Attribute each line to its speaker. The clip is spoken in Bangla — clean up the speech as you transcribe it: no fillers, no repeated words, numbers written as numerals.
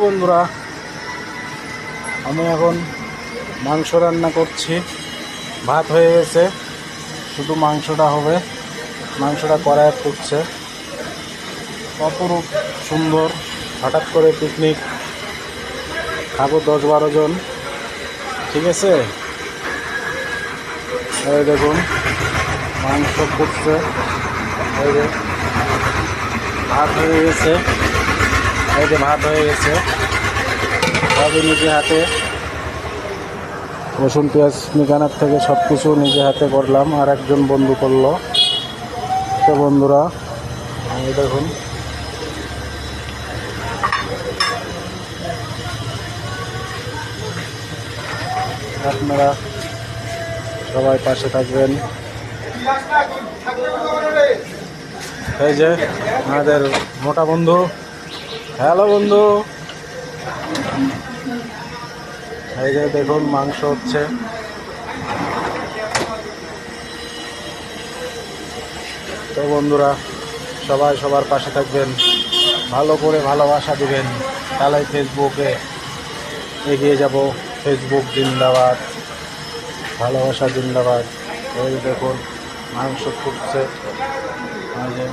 Speaker 1: বন্ধুরা, আমি এখন মাংস রান্না করছি। ভাত হয়ে গেছে, শুধু মাংসটা হবে। মাংসটা কড়াইয়ে ফুটছে, অপরূপ সুন্দর। হঠাৎ করে পিকনিক খাবো 10-12 জন, ঠিক আছে। এই দেখুন মাংস ফুটছে, এই যে ভাত হয়ে গেছে, এই যে ভাত হয়ে গেছে। সবই নিজে হাতে, রসুন পেঁয়াজ নিকানার থেকে সব কিছু নিজে হাতে করলাম, আর একজন বন্ধু করলো। তো বন্ধুরা, এই দেখুন আপনারা সবাই পাশে থাকবেন। এই যে আমাদের মোটা বন্ধু, হ্যালো বন্ধু। এই যে দেখুন মাংস হচ্ছে। তো বন্ধুরা, সবাই সবার পাশে থাকবেন, ভালো করে ভালোবাসা দিবেন, তাহলে ফেসবুকে এগিয়ে যাব। ফেসবুক জিন্দাবাদ, ভালোবাসা জিন্দাবাদ। এই দেখুন মাংস ফুটছে, এই যে